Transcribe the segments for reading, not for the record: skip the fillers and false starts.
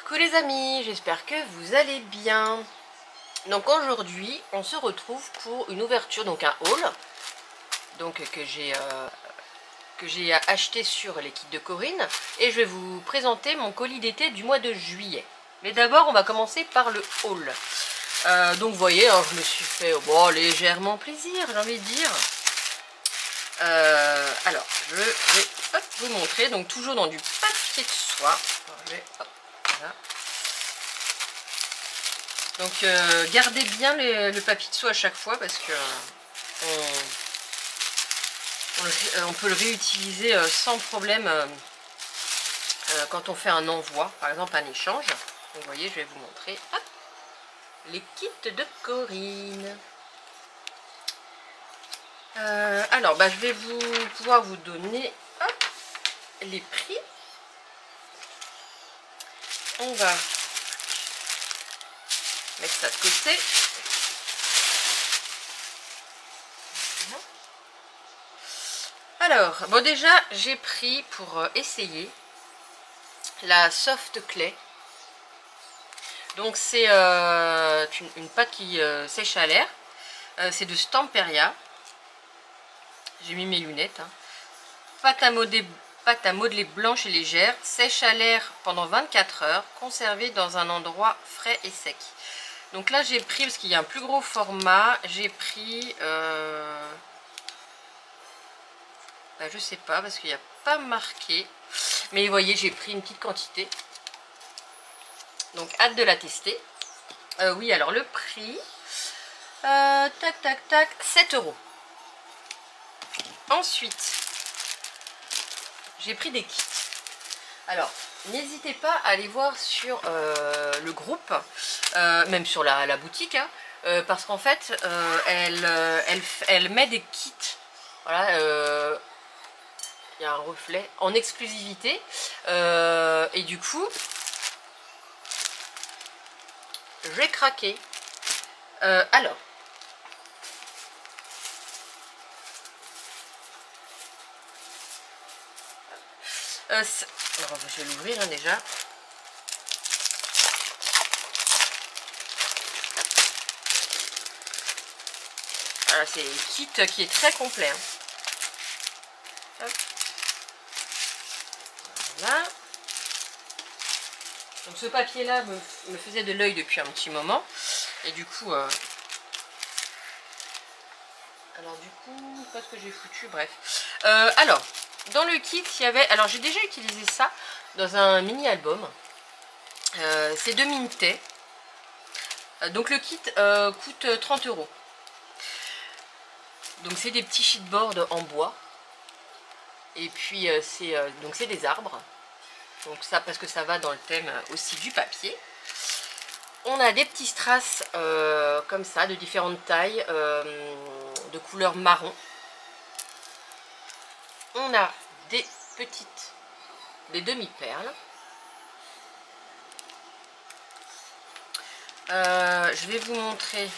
Coucou les amis, j'espère que vous allez bien. Donc aujourd'hui on se retrouve pour une ouverture, donc un haul donc que j'ai acheté sur les kits de Corinne, et je vais vous présenter mon colis d'été du mois de juillet. Mais d'abord on va commencer par le haul. Donc vous voyez, hein, je me suis fait légèrement plaisir, j'ai envie de dire. Alors je vais vous montrer, donc toujours dans du papier de soie. Alors, voilà. Donc gardez bien le papier de soie à chaque fois, parce que on peut le réutiliser sans problème quand on fait un envoi, par exemple un échange. Donc vous voyez, je vais vous montrer les kits de Corinne. Alors je vais pouvoir vous donner les prix. On va mettre ça de côté. Alors, bon, déjà j'ai pris pour essayer la soft clay. Donc c'est une pâte qui sèche à l'air. C'est de Stamperia. J'ai mis mes lunettes. Hein. Pâte à modeler blanche et légère, sèche à l'air pendant 24 heures, conservée dans un endroit frais et sec. Donc là j'ai pris, parce qu'il y a un plus gros format, j'ai pris, je sais pas, parce qu'il n'y a pas marqué, mais vous voyez, j'ai pris une petite quantité. Donc hâte de la tester. Oui, alors le prix, tac tac tac, 7 €. Ensuite, j'ai pris des kits. Alors, n'hésitez pas à aller voir sur le groupe, même sur la boutique, hein, parce qu'en fait, elle met des kits. Voilà, il y a un reflet en exclusivité. Et du coup, j'ai craqué. Alors, je vais l'ouvrir hein, déjà. Voilà, c'est un kit qui est très complet. Hein. Hop. Voilà. Donc ce papier là me faisait de l'œil depuis un petit moment. Et du coup... alors du coup, pas ce que j'ai foutu, bref. Alors... Dans le kit, il y avait... Alors, j'ai déjà utilisé ça dans un mini-album. C'est de Minté. Donc, le kit coûte 30 €. Donc, c'est des petits sheetboards en bois. Et puis, c'est des arbres. Donc, ça, parce que ça va dans le thème aussi du papier. On a des petits strass comme ça, de différentes tailles, de couleur marron. On a des demi-perles. Je vais vous montrer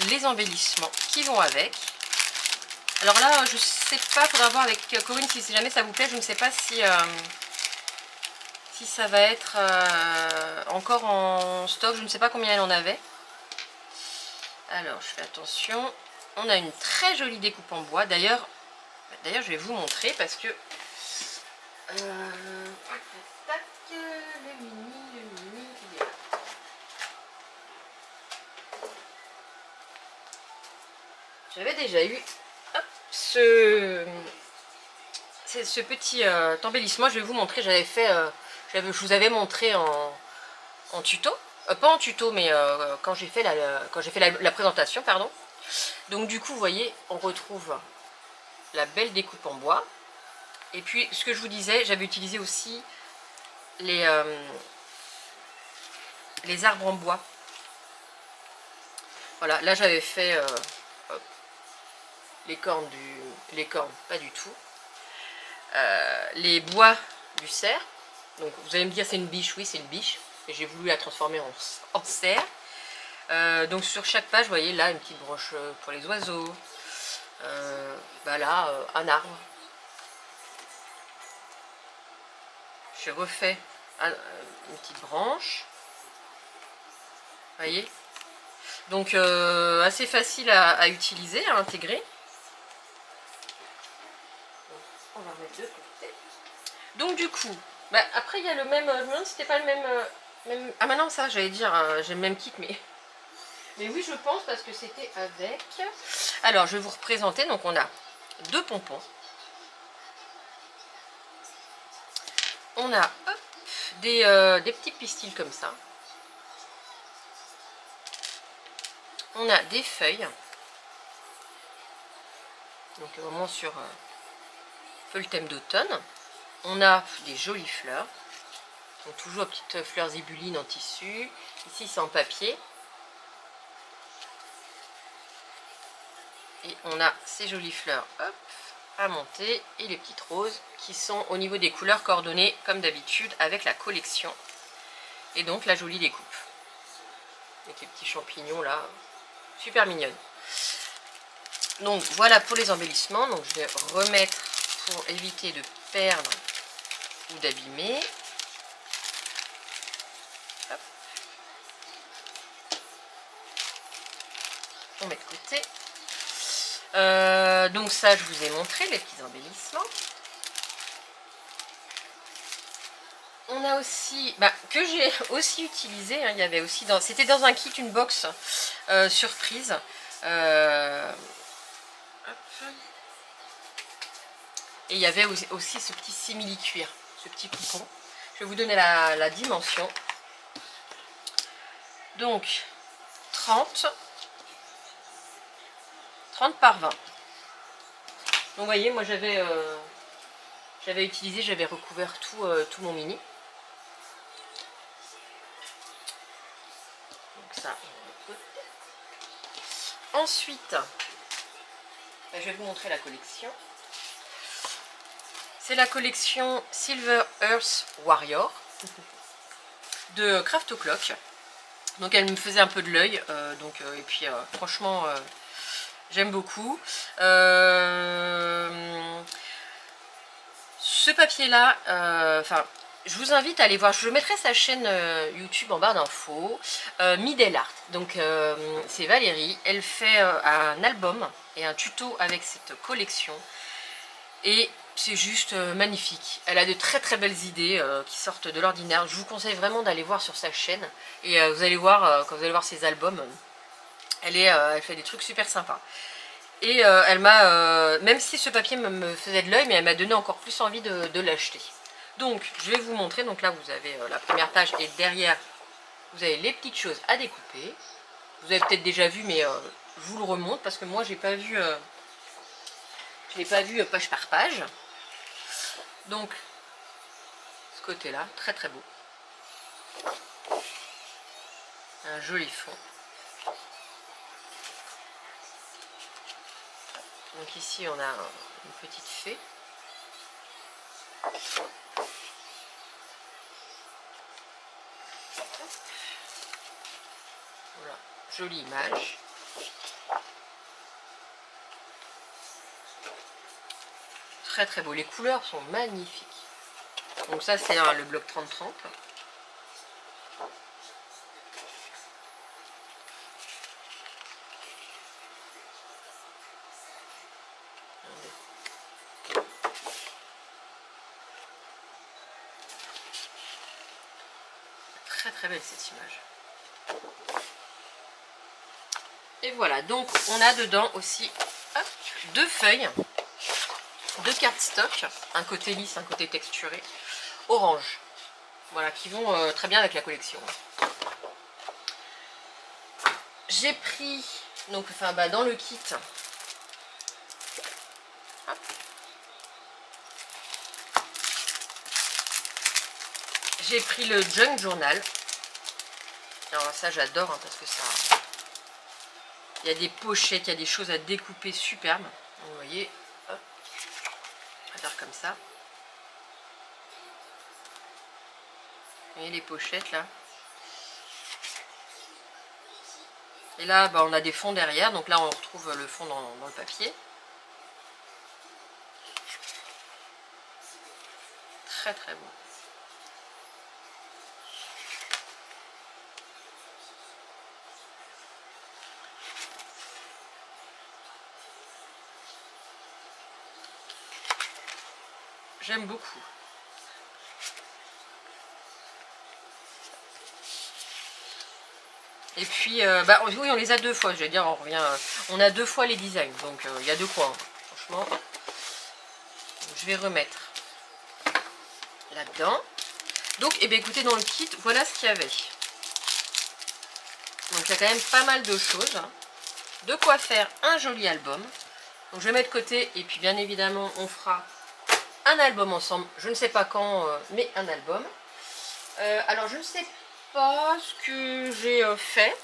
les embellissements qui vont avec. Alors là, je sais pas, il faudra voir avec Corinne si jamais ça vous plaît. Je ne sais pas si ça va être encore en stock. Je ne sais pas combien elle en avait. Alors, je fais attention. On a une très jolie découpe en bois. D'ailleurs, je vais vous montrer parce que... le mini, il est là. J'avais déjà eu ce petit embellissement. Je vais vous montrer. Je vous avais montré en tuto. Pas en tuto, mais quand j'ai fait la présentation, pardon. Donc du coup, vous voyez, on retrouve la belle découpe en bois. Et puis, ce que je vous disais, j'avais utilisé aussi les arbres en bois. Voilà, là j'avais fait les cornes, pas du tout. Les bois du cerf. Donc vous allez me dire c'est une biche, oui c'est une biche. Et j'ai voulu la transformer en cerf. Donc sur chaque page, vous voyez là une petite broche pour les oiseaux. Là, un arbre. j'ai refait une petite branche. Vous voyez? Donc assez facile à utiliser, à intégrer. On va remettre de côté. Donc du coup, bah, après il y a le même, je me demande si c'était pas le même... Ah maintenant ça j'allais dire, j'ai le même kit mais oui je pense parce que c'était avec... Alors je vais vous représenter, donc on a 2 pompons. On a hop, des petits pistils comme ça. On a des feuilles. Donc vraiment sur un peu le thème d'automne. On a des jolies fleurs. Donc toujours petites fleurs zébulines en tissu. Ici c'est en papier. Et on a ces jolies fleurs hop, à monter. Et les petites roses qui sont au niveau des couleurs coordonnées comme d'habitude avec la collection. Et donc la jolie découpe. Avec les petits champignons là. Super mignonne. Donc voilà pour les embellissements. Donc je vais remettre pour éviter de perdre ou d'abîmer. On met de côté. Donc ça je vous ai montré les petits embellissements. On a aussi, que j'ai aussi utilisé, hein, il y avait aussi c'était dans un kit, une box surprise. Et il y avait aussi ce petit simili-cuir, ce petit coupon. Je vais vous donner la dimension. Donc 30 par 20. Donc vous voyez, moi j'avais utilisé, j'avais recouvert tout mon mini. Donc ça, ensuite, je vais vous montrer la collection. C'est la collection Silver Earth Warrior de Craft O'Clock. Donc elle me faisait un peu de l'œil, et puis franchement j'aime beaucoup. Ce papier là, je vous invite à aller voir, je mettrai sa chaîne YouTube en barre d'infos, Middle Art. Donc c'est Valérie, elle fait un album et un tuto avec cette collection. Et c'est juste magnifique. Elle a de très très belles idées qui sortent de l'ordinaire. Je vous conseille vraiment d'aller voir sur sa chaîne. Et vous allez voir, quand vous allez voir ses albums, elle fait des trucs super sympas. Et elle m'a, même si ce papier me faisait de l'œil, mais elle m'a donné encore plus envie de l'acheter. Donc je vais vous montrer. Donc là vous avez la première page et derrière vous avez les petites choses à découper. Vous avez peut-être déjà vu, mais je vous le remonte parce que moi j'ai pas vu... je l'ai pas vu page par page. Donc, ce côté-là, très très beau. Un joli fond. Donc ici, on a une petite fée. Voilà, jolie image. Très très beau, les couleurs sont magnifiques. Donc ça c'est le bloc 30-30. Très très belle cette image. Et voilà, donc on a dedans aussi 2 feuilles. 2 cardstock, un côté lisse, un côté texturé, orange. Voilà, qui vont très bien avec la collection. J'ai pris, donc dans le kit, j'ai pris le Junk Journal. Alors ça j'adore parce que ça, il y a des pochettes, il y a des choses à découper superbes. Vous voyez, hop, on va faire comme ça. Vous voyez les pochettes là. Et là on a des fonds derrière, donc là on retrouve le fond dans le papier. Très très beau. J'aime beaucoup. Et puis, oui, on les a 2 fois, je vais dire, on a 2 fois les designs, donc il y a de quoi, hein, franchement. Donc, je vais remettre là-dedans. Donc, eh bien, écoutez, dans le kit, voilà ce qu'il y avait. Donc, il y a quand même pas mal de choses. De quoi faire un joli album. Donc, je vais mettre de côté, et puis, bien évidemment, on fera un album ensemble. Je ne sais pas quand, mais un album. Alors, je ne sais pas ce que j'ai fait.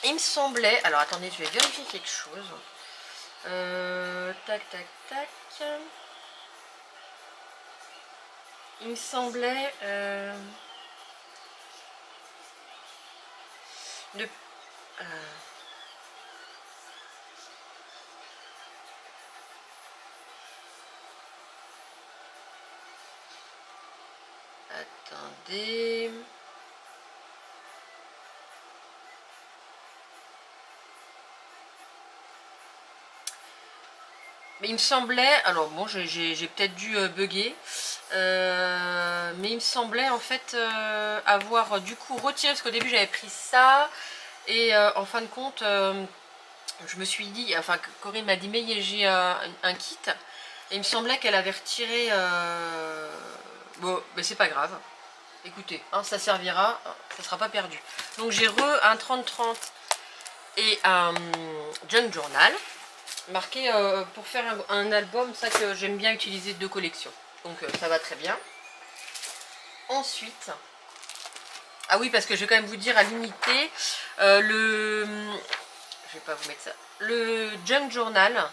Il me semblait... Alors, attendez, je vais vérifier quelque chose. Tac, tac, tac. Il me semblait... Attendez... Mais il me semblait, alors bon, j'ai peut-être dû bugger, mais il me semblait en fait avoir du coup retiré, parce qu'au début j'avais pris ça, et en fin de compte, je me suis dit, enfin Corinne m'a dit, mais j'ai un kit, et il me semblait qu'elle avait retiré, bon, mais c'est pas grave, écoutez, hein, ça servira, ça sera pas perdu. Donc j'ai un 30-30 et un Junk Journal. Marqué pour faire un album, ça que j'aime bien utiliser 2 collections. Donc ça va très bien. Ensuite, ah oui, parce que je vais quand même vous dire à l'unité, je vais pas vous mettre ça. Le Junk Journal,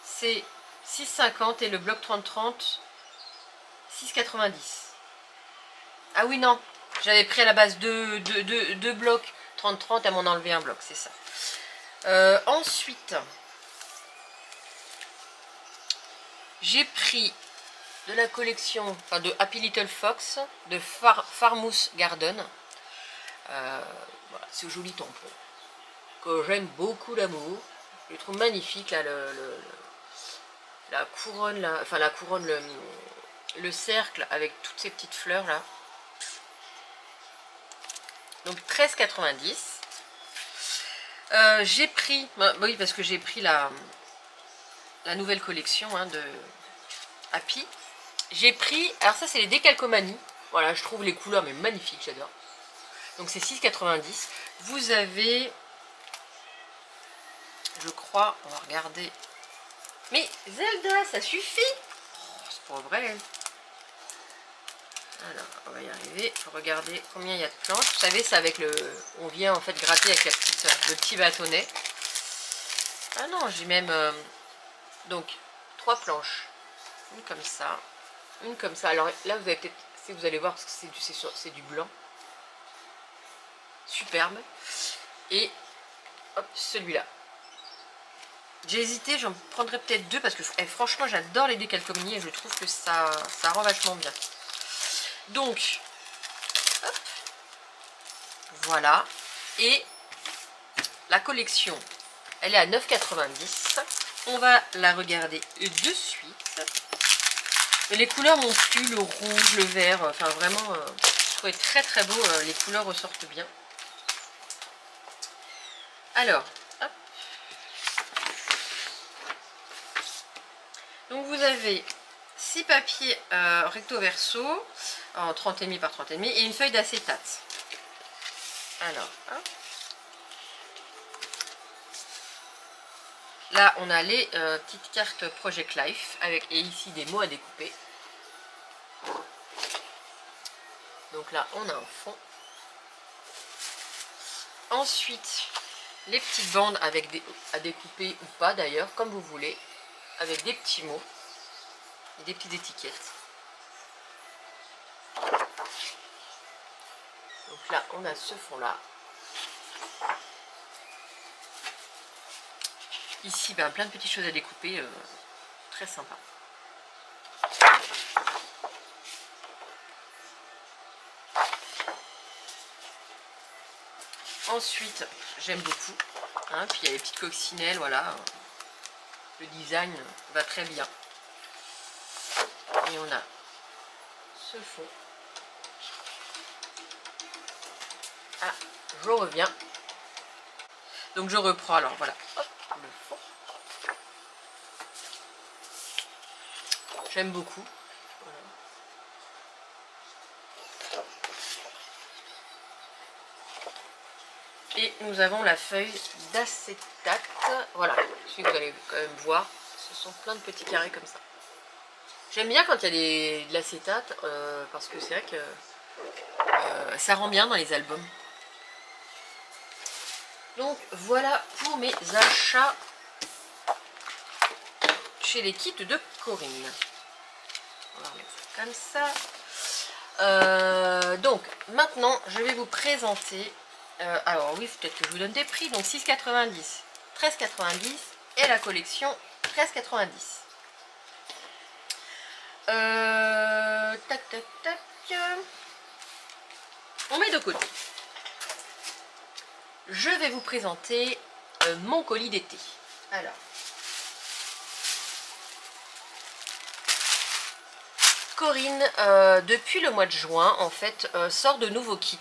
c'est 6,50 et le bloc 30-30, 6,90. Ah oui, non, j'avais pris à la base 2 blocs 30-30, elle m'en a enlevé un bloc, c'est ça. Ensuite... J'ai pris de la collection, enfin de Happy Little Fox, de Farmhouse Garden. Voilà, ce joli tampon que j'aime beaucoup d'amour. Je le trouve magnifique, là, la couronne, là, enfin la couronne, le cercle avec toutes ces petites fleurs là. Donc 13,90. J'ai pris, oui parce que j'ai pris la nouvelle collection hein, de Happy. J'ai pris, alors ça c'est les décalcomanies. Voilà, je trouve les couleurs mais magnifiques, j'adore. Donc c'est 6,90. Vous avez, je crois, on va regarder. Mais Zelda, ça suffit. Oh, c'est pas vrai. Alors, on va y arriver. Il faut regarder combien il y a de planches. Vous savez, c'est avec le... On vient en fait gratter avec le petit bâtonnet. Ah non, j'ai même... Donc, 3 planches. Une comme ça. Une comme ça. Alors là, vous allez peut-être... Si vous allez voir, parce que c'est du blanc. Superbe. Et, hop, celui-là. J'ai hésité, j'en prendrais peut-être 2 parce que franchement, j'adore les décalcomanies et je trouve que ça rend vachement bien. Donc, hop, voilà. Et la collection, elle est à 9,90. On va la regarder de suite. Mais les couleurs m'ont plu, le rouge, le vert, enfin vraiment, je trouvais très très beau, les couleurs ressortent bien. Alors, hop. Donc vous avez 6 papiers recto verso en 30,5 par 30,5 et une feuille d'acétate. Alors, hop. Là, on a les petites cartes Project Life avec et ici des mots à découper. Donc là, on a un fond. Ensuite, les petites bandes avec à découper ou pas d'ailleurs, comme vous voulez, avec des petits mots et des petites étiquettes. Donc là, on a ce fond-là. Ici, ben, plein de petites choses à découper, très sympa. Ensuite, j'aime beaucoup. Hein, puis il y a les petites coccinelles, voilà. Le design va très bien. Et on a ce fond. Ah, je reviens. Donc je reprends, alors voilà, hop, le fond. J'aime beaucoup. Voilà. Et nous avons la feuille d'acétate. Voilà, si vous allez quand même voir, ce sont plein de petits carrés comme ça. J'aime bien quand il y a de l'acétate, parce que c'est vrai que ça rend bien dans les albums. Donc voilà pour mes achats chez les kits de Corinne. On va remettre ça comme ça. Donc maintenant je vais vous présenter, alors oui, peut-être que je vous donne des prix. Donc 6,90, 13,90 et la collection 13,90. Tac tac tac. On met de côté. Je vais vous présenter mon colis d'été. Alors, Corinne, depuis le mois de juin, en fait, sort de nouveaux kits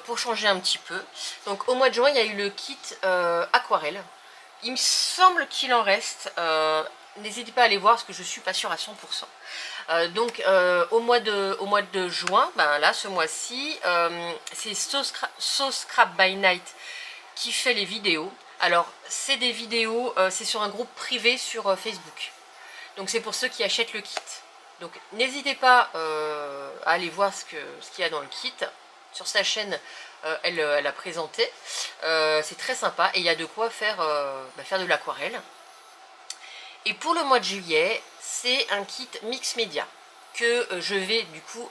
pour changer un petit peu. Donc, au mois de juin, il y a eu le kit aquarelle. Il me semble qu'il en reste. N'hésitez pas à aller voir parce que je ne suis pas sûre à 100%. Donc, au mois de juin, ben là, ce mois-ci, c'est Sauce Scrap by Night qui fait les vidéos. Alors, c'est des vidéos, c'est sur un groupe privé sur Facebook. Donc, c'est pour ceux qui achètent le kit. Donc, n'hésitez pas à aller voir ce qu'il y a dans le kit. Sur sa chaîne, elle a présenté. C'est très sympa et il y a de quoi faire de l'aquarelle. Et pour le mois de juillet, c'est un kit mix média que je vais du coup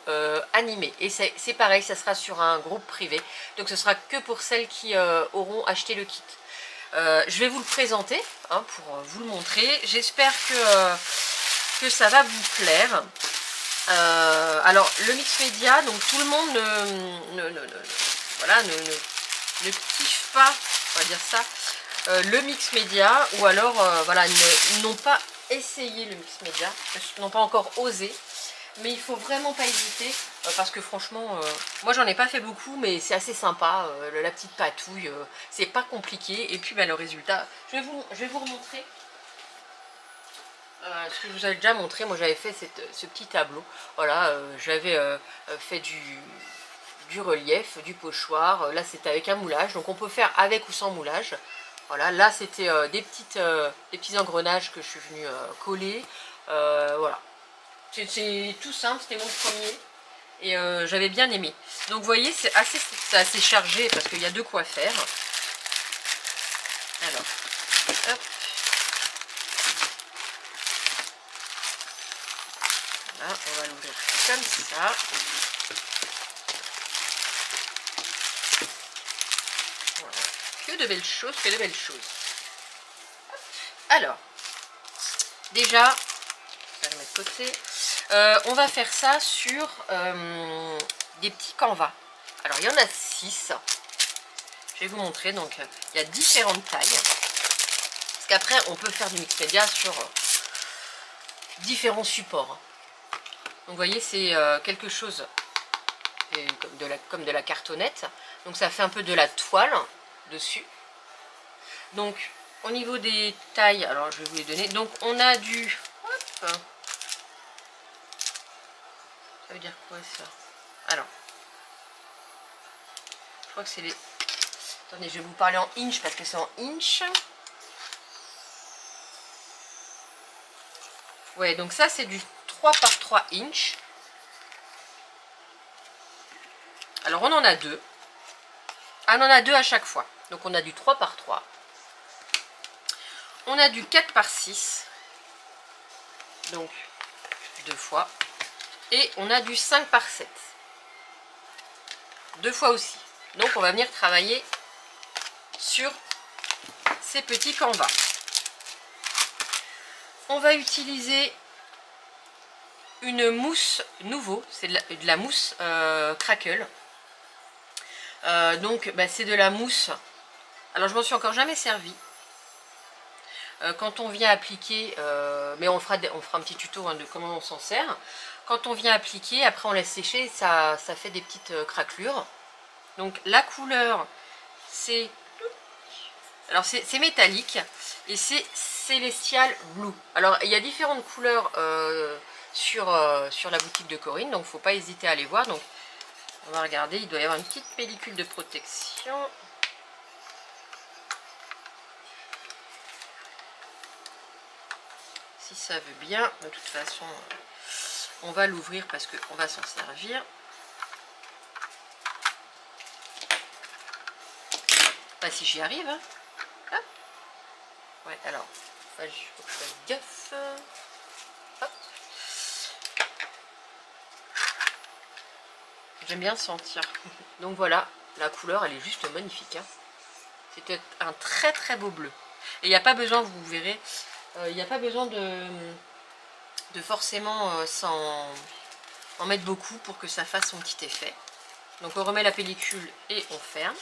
animer. Et c'est pareil, ça sera sur un groupe privé. Donc ce sera que pour celles qui auront acheté le kit. Je vais vous le présenter hein, pour vous le montrer. J'espère que ça va vous plaire. Alors le mix média, donc tout le monde ne kiffe pas, on va dire ça, le mix média, ou alors voilà, ils n'ont pas essayé le mix média, ils n'ont pas encore osé, mais il faut vraiment pas hésiter parce que franchement, moi j'en ai pas fait beaucoup, mais c'est assez sympa, la petite patouille, c'est pas compliqué, et puis ben, le résultat, je vais vous remontrer. Ce que je vous avais déjà montré, moi j'avais fait ce petit tableau, voilà, j'avais fait du relief, du pochoir, là c'était avec un moulage, donc on peut faire avec ou sans moulage. Voilà, là c'était des petits engrenages que je suis venue coller, voilà. C'est tout simple, c'était mon premier et j'avais bien aimé. Donc vous voyez, c'est assez chargé parce qu'il y a de quoi faire. Alors, hop. Voilà, on va l'ouvrir comme ça. Voilà. Que de belles choses, que de belles choses. Alors, déjà, je vais le mettre de côté. On va faire ça sur des petits canvas. Alors, il y en a 6. Je vais vous montrer. Donc, il y a différentes tailles. Parce qu'après, on peut faire du mix média sur différents supports. Donc vous voyez, c'est quelque chose comme de la cartonnette. Donc ça fait un peu de la toile dessus. Donc au niveau des tailles, alors je vais vous les donner. Donc on a du... Hop, ça veut dire quoi ça? Alors, je crois que c'est les... Attendez, je vais vous parler en inch parce que c'est en inch. Ouais, donc ça c'est du 3 par 3 inch. Alors on en a deux. Ah, on en a deux à chaque fois. Donc on a du 3 par 3. On a du 4 par 6. Donc 2 fois. Et on a du 5 par 7. 2 fois aussi. Donc on va venir travailler sur ces petits canvas. On va utiliser une mousse nouveau, c'est de la mousse crackle. Donc bah, c'est de la mousse, alors je m'en suis encore jamais servi, quand on vient appliquer, mais on fera un petit tuto hein, de comment on s'en sert. Quand on vient appliquer, après on laisse sécher, ça fait des petites craquelures. Donc la couleur, c'est métallique et c'est Celestial Blue. Alors il y a différentes couleurs sur la boutique de Corinne, donc il ne faut pas hésiter à aller voir. Donc on va regarder, il doit y avoir une petite pellicule de protection. Si ça veut bien, de toute façon on va l'ouvrir parce qu'on va s'en servir. Pas si j'y arrive. Hein. Ah. Ouais, alors, il faut que je fasse gaffe. Hop. J'aime bien sentir. Donc voilà, la couleur, elle est juste magnifique. Hein. C'est un très très beau bleu. Et il n'y a pas besoin, vous verrez, il n'y a pas besoin de forcément en mettre beaucoup pour que ça fasse son petit effet. Donc on remet la pellicule et on ferme.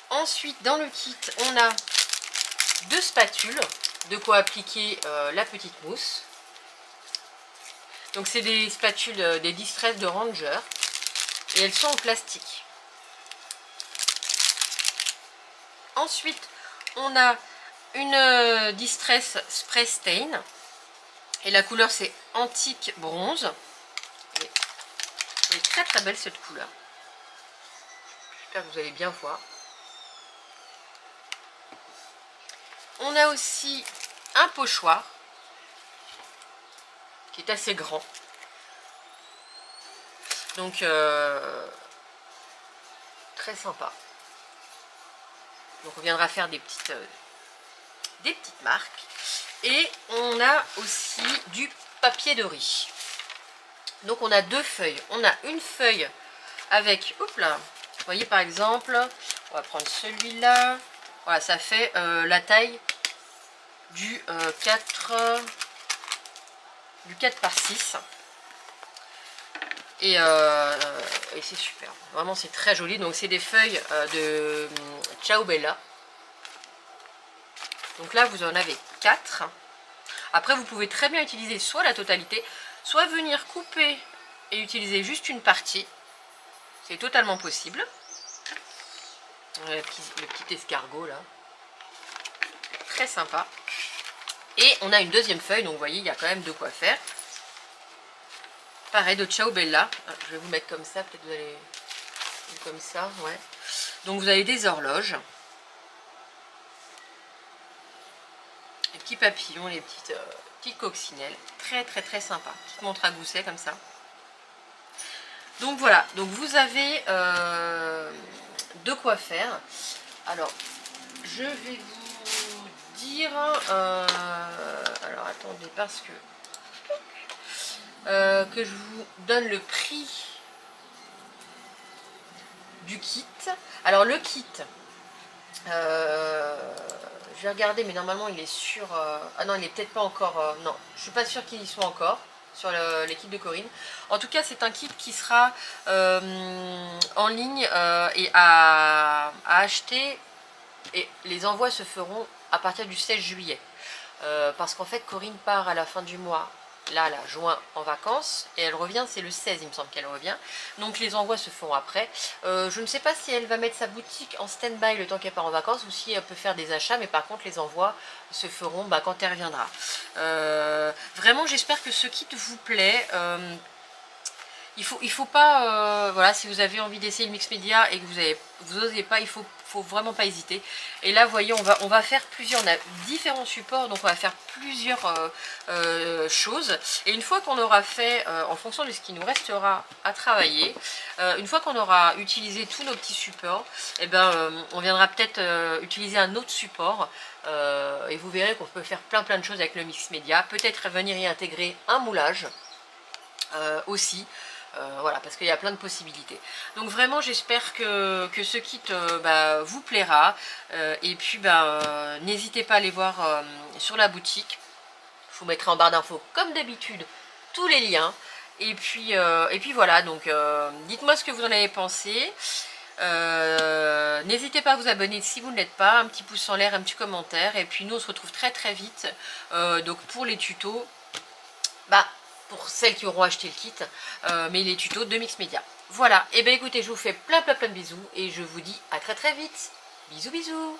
Ensuite, dans le kit, on a 2 spatules, de quoi appliquer la petite mousse. Donc c'est des spatules, des Distress de Ranger, et elles sont en plastique. Ensuite, on a une Distress Spray Stain, et la couleur c'est Antique Bronze. Elle est très très belle cette couleur. J'espère que vous allez bien voir. On a aussi un pochoir qui est assez grand. Donc très sympa. Donc on viendra faire des petites marques. Et on a aussi du papier de riz. Donc on a 2 feuilles. On a une feuille avec, hop là, vous voyez par exemple, on va prendre celui-là. Voilà, ça fait la taille du 4 par 6. Et c'est super. Vraiment, c'est très joli. Donc, c'est des feuilles de Ciao Bella. Donc là, vous en avez 4. Après, vous pouvez très bien utiliser soit la totalité, soit venir couper et utiliser juste une partie. C'est totalement possible. Le petit escargot là. Très sympa. Et on a une deuxième feuille, donc vous voyez, il y a quand même de quoi faire. Pareil, de Ciao Bella. Je vais vous mettre comme ça, peut-être vous allez... Comme ça, ouais. Donc vous avez des horloges. Les petits papillons, les petites coccinelles. Très très très sympa. Petite montre à gousset comme ça. Donc voilà, donc vous avez de quoi faire. Alors, je vais vous dire... alors attendez, parce que je vous donne le prix du kit. Alors le kit, je vais regarder, mais normalement il est sur... ah non, il est peut-être pas encore... non, je suis pas sûre qu'il y soit encore sur l'équipe de Corinne. En tout cas, c'est un kit qui sera en ligne et à acheter, et les envois se feront à partir du 16 juillet. Parce qu'en fait, Corinne part à la fin du mois, là, juin, en vacances, et elle revient, c'est le 16, il me semble qu'elle revient. Donc les envois se feront après. Je ne sais pas si elle va mettre sa boutique en stand-by le temps qu'elle part en vacances, ou si elle peut faire des achats, mais par contre les envois se feront quand elle reviendra. Vraiment, j'espère que ce kit vous plaît. Il faut pas, voilà, si vous avez envie d'essayer le mix média et que vous n'osez pas, il faut vraiment pas hésiter. Et là, vous voyez, on va faire plusieurs, on a différents supports, donc on va faire plusieurs choses. Et une fois qu'on aura fait, en fonction de ce qui nous restera à travailler, une fois qu'on aura utilisé tous nos petits supports, et on viendra peut-être utiliser un autre support. Et vous verrez qu'on peut faire plein de choses avec le mix média. Peut-être venir y intégrer un moulage aussi. Voilà, parce qu'il y a plein de possibilités. Donc vraiment, j'espère que ce kit vous plaira. Et puis, n'hésitez pas à aller voir sur la boutique. Je vous mettrai en barre d'infos, comme d'habitude, tous les liens. Et puis voilà, donc dites-moi ce que vous en avez pensé. N'hésitez pas à vous abonner si vous ne l'êtes pas, un petit pouce en l'air, un petit commentaire, et puis nous on se retrouve très très vite donc pour les tutos, pour celles qui auront acheté le kit, mais les tutos de Mix Media. Voilà, et bien écoutez, je vous fais plein de bisous et je vous dis à très très vite. Bisous bisous.